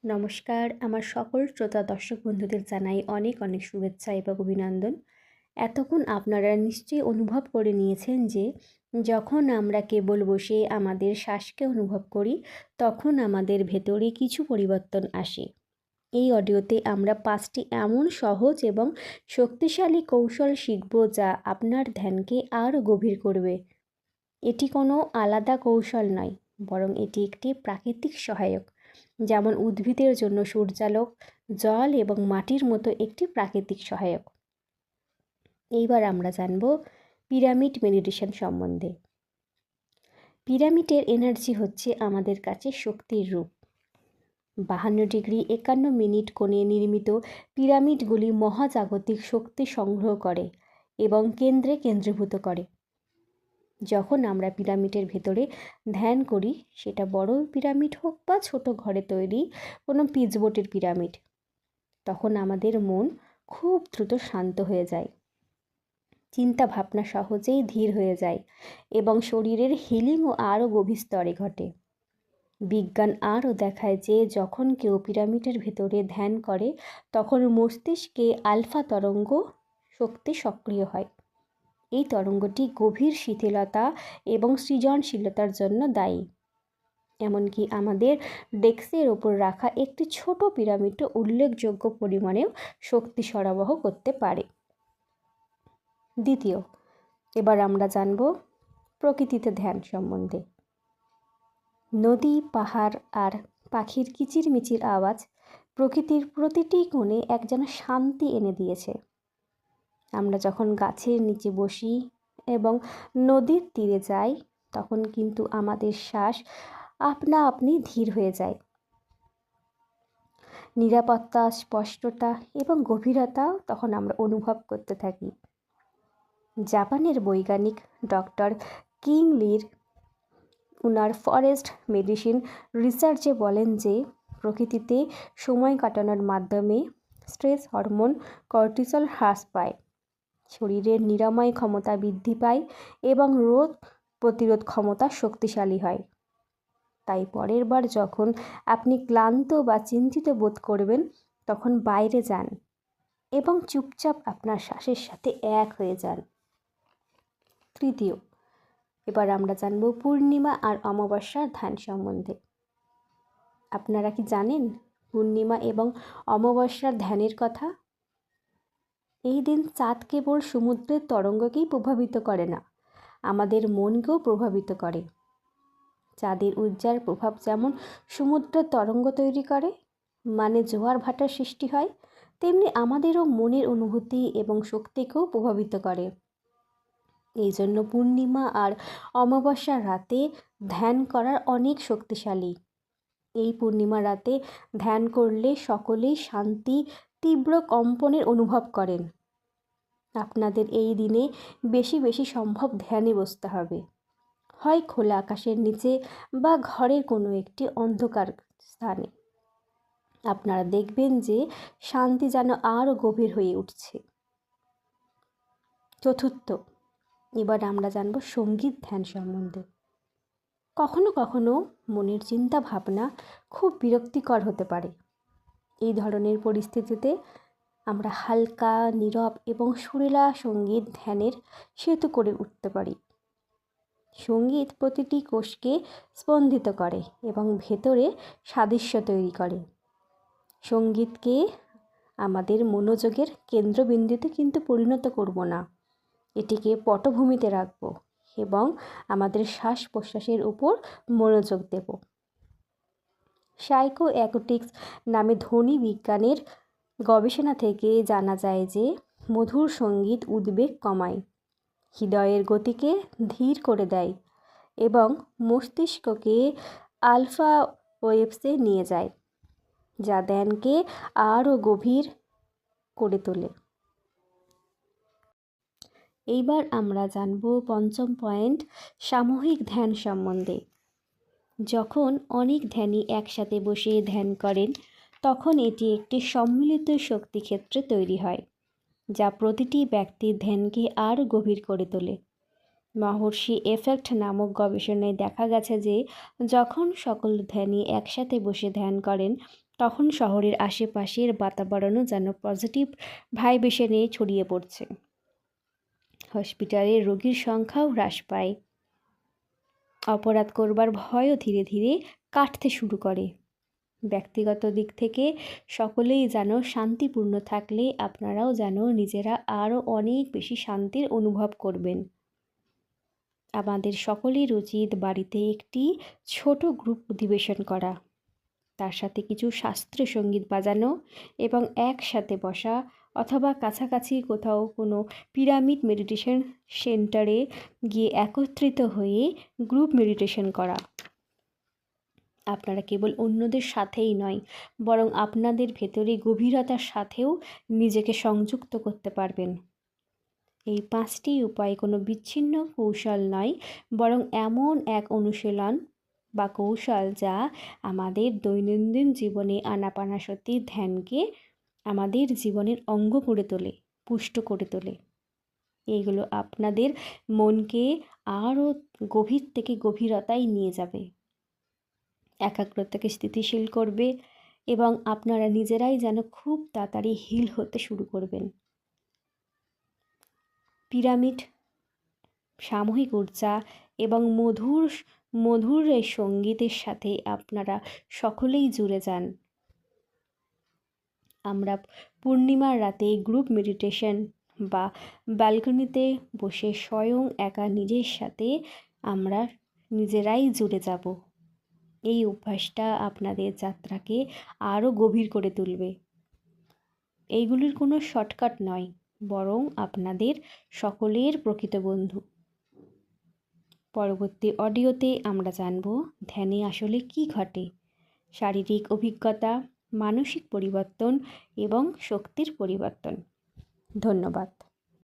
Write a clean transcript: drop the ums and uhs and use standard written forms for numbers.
নমস্কার, আমার সকল শ্রোতা দর্শক বন্ধুদের জানাই অনেক অনেক শুভেচ্ছা এবং অভিনন্দন। এতক্ষণ আপনারা নিশ্চয়ই অনুভব করে নিয়েছেন যে যখন আমরা কেবল বসে আমাদের শ্বাসকে অনুভব করি তখন আমাদের ভেতরে কিছু পরিবর্তন আসে। এই অডিওতে আমরা 5টি এমন সহজ এবং শক্তিশালী কৌশল শিখব যা আপনার ধ্যানকে আরও গভীর করবে। এটি কোনো আলাদা কৌশল নয়, বরং এটি একটি প্রাকৃতিক সহায়ক, যেমন উদ্ভিদের জন্য সূর্যালোক, জল এবং মাটির মতো একটি প্রাকৃতিক সহায়ক। এইবার আমরা জানব পিরামিড মেডিটেশন সম্বন্ধে। পিরামিডের এনার্জি হচ্ছে আমাদের কাছে শক্তির রূপ। 52°51' কোণে নির্মিত পিরামিডগুলি মহাজাগতিক শক্তি সংগ্রহ করে এবং কেন্দ্রে কেন্দ্রীভূত করে। যখন আমরা পিরামিডের ভেতরে ধ্যান করি, সেটা বড় পিরামিড হোক বা ছোট ঘরে তৈরি কোনো পিচবোর্ডের পিরামিড, তখন আমাদের মন খুব দ্রুত শান্ত হয়ে যায়, চিন্তা ভাবনা সহজেই ধীর হয়ে যায় এবং শরীরের হিলিংও আরও গভীর স্তরে ঘটে। বিজ্ঞান আরও দেখায় যে যখন কেউ পিরামিডের ভেতরে ধ্যান করে তখন মস্তিষ্কে আলফা তরঙ্গ শক্তি সক্রিয় হয়। এই তরঙ্গটি গভীর শিথিলতা এবং সৃজনশীলতার জন্য দায়ী। এমনকি আমাদের ডেস্কের ওপর রাখা একটি ছোট পিরামিডও উল্লেখযোগ্য পরিমাণেও শক্তি সরবরাহ করতে পারে। দ্বিতীয়, এবার আমরা জানব প্রকৃতিতে ধ্যান সম্বন্ধে। নদী, পাহাড় আর পাখির কিচিরমিচির আওয়াজ প্রকৃতির প্রতিটি কোণে এক যেন শান্তি এনে দিয়েছে। আমরা যখন গাছের নিচে বসি এবং নদীর তীরে যাই তখন কিন্তু আমাদের শ্বাস আপনা আপনি ধীর হয়ে যায়। নিরাপত্তা, স্পষ্টতা এবং গভীরতাও তখন আমরা অনুভব করতে থাকি। জাপানের বৈজ্ঞানিক ডক্টর কিং লির উনার ফরেস্ট মেডিসিন রিসার্চে বলেন যে প্রকৃতিতে সময় কাটানোর মাধ্যমে স্ট্রেস হরমোন কর্টিসল হ্রাস পায়, শরীরের নিরাময় ক্ষমতা বৃদ্ধি পায় এবং রোগ প্রতিরোধ ক্ষমতা শক্তিশালী হয়। তাই পরের বার যখন আপনি ক্লান্ত বা চিন্তিত বোধ করবেন তখন বাইরে যান এবং চুপচাপ আপনার শ্বাসের সাথে এক হয়ে যান। তৃতীয়, এবার আমরা জানব পূর্ণিমা আর অমাবস্যার ধ্যান সম্বন্ধে। আপনারা কি জানেন পূর্ণিমা এবং অমাবস্যার ধ্যানের কথা? এই দিন চাঁদ কেবল সমুদ্রের তরঙ্গকেই প্রভাবিত করে না, আমাদের মনকেও প্রভাবিত করে। চাঁদের উজ্জ্বল প্রভাব যেমন সমুদ্রের তরঙ্গ তৈরি করে, মানে জোয়ার ভাটার সৃষ্টি হয়, তেমনি আমাদেরও মনের অনুভূতি এবং শক্তিকেও প্রভাবিত করে। এই জন্য পূর্ণিমা আর অমাবস্যার রাতে ধ্যান করার অনেক শক্তিশালী। এই পূর্ণিমা রাতে ধ্যান করলে সকলেই শান্তি, তীব্র কম্পনের অনুভব করেন। আপনাদের এই দিনে বেশি বেশি সম্ভব ধ্যানে বসতে হবে, হয় খোলা আকাশের নিচে বা ঘরের কোনো একটি অন্ধকার স্থানে। আপনারা দেখবেন যে শান্তি যেন আরও গভীর হয়ে উঠছে। চতুর্থ, এবার আমরা জানব সঙ্গীত ধ্যান সম্বন্ধে। কখনো কখনো মনের চিন্তা ভাবনা খুব বিরক্তিকর হতে পারে। এই ধরনের পরিস্থিতিতে আমরা হালকা, নীরব এবং সুরেলা সঙ্গীত ধ্যানের সেতু করে উঠতে পারি। সঙ্গীত প্রতিটি কোষকে স্পন্দিত করে এবং ভেতরে সাদৃশ্য তৈরি করে। সঙ্গীতকে আমাদের মনোযোগের কেন্দ্রবিন্দুতে কিন্তু পরিণত করব না, এটিকে পটভূমিতে রাখব এবং আমাদের শ্বাস প্রশ্বাসের উপর মনোযোগ দেব। সাইকো অ্যাকুটিক্স নামে ধ্বনি বিজ্ঞানের গবেষণা থেকে জানা যায় যে মধুর সঙ্গীত উদ্বেগ কমায়, হৃদয়ের গতিকে ধীর করে দেয় এবং মস্তিষ্ককে আলফা ওয়েভসে নিয়ে যায়, যা ধ্যানকে আরও গভীর করে তোলে। এইবার আমরা জানব পঞ্চম পয়েন্ট, সামূহিক ধ্যান সম্বন্ধে। যখন অনেক ধ্যানী একসাথে বসে ধ্যান করেন তখন এটি একটি সম্মিলিত শক্তিক্ষেত্র তৈরি হয়, যা প্রতিটি ব্যক্তির ধ্যানকে আরও গভীর করে তোলে। মহর্ষি এফেক্ট নামক গবেষণায় দেখা গেছে যে যখন সকল ধ্যানী একসাথে বসে ধ্যান করেন তখন শহরের আশেপাশের বাতাবরণও যেন পজিটিভ ভাইব্রেশনে ছড়িয়ে পড়ছে। হসপিটালে রোগীর সংখ্যাও হ্রাস পায়, অপরাধ করবার ভয়ও ধীরে ধীরে কাটতে শুরু করে। ব্যক্তিগত দিক থেকে সকলেই যেন শান্তিপূর্ণ থাকলে আপনারাও যেন নিজেরা আরও অনেক বেশি শান্তির অনুভব করবেন। আমাদের সকলের উচিত বাড়িতে একটি ছোট গ্রুপ অধিবেশন করা, তার সাথে কিছু শাস্ত্রীয় সঙ্গীত বাজানো এবং একসাথে বসা, অথবা কাছাকাছি কোথাও কোনো পিরামিড মেডিটেশন সেন্টারে গিয়ে একত্রিত হয়ে গ্রুপ মেডিটেশন করা। আপনারা কেবল অন্যদের সাথেই নয়, বরং আপনাদের ভেতরে গভীরতার সাথেও নিজেকে সংযুক্ত করতে পারবেন। এই 5টি উপায় কোনো বিচ্ছিন্ন কৌশল নয়, বরং এমন এক অনুশীলন বা কৌশল যা আমাদের দৈনন্দিন জীবনে আনাপানাসতি ধ্যানকে আমাদের জীবনের অঙ্গ করে তোলে, পুষ্ট করে তোলে। এইগুলো আপনাদের মনকে আরও গভীর থেকে গভীরতায় নিয়ে যাবে, একাগ্রতাকে স্থিতিশীল করবে এবং আপনারা নিজেরাই যেন খুব তাড়াতাড়ি হিল হতে শুরু করবেন। পিরামিড, সামূহিক ঊর্জা এবং মধুর এই সঙ্গীতের সাথে আপনারা সকলেই জুড়ে যান। আমরা পূর্ণিমার রাতে গ্রুপ মেডিটেশন বা ব্যালকনিতে বসে স্বয়ং একা নিজের সাথে আমরা নিজেরাই জুড়ে যাব। এই অভ্যাসটা আপনাদের যাত্রাকে আরও গভীর করে তুলবে। এইগুলির কোনো শর্টকাট নয়, বরং আপনাদের সকলের প্রকৃত বন্ধু। পরবর্তী অডিওতে আমরা জানব ধ্যানে আসলে কী ঘটে, শারীরিক অভিজ্ঞতা, মানসিক পরিবর্তন এবং শক্তির পরিবর্তন। ধন্যবাদ।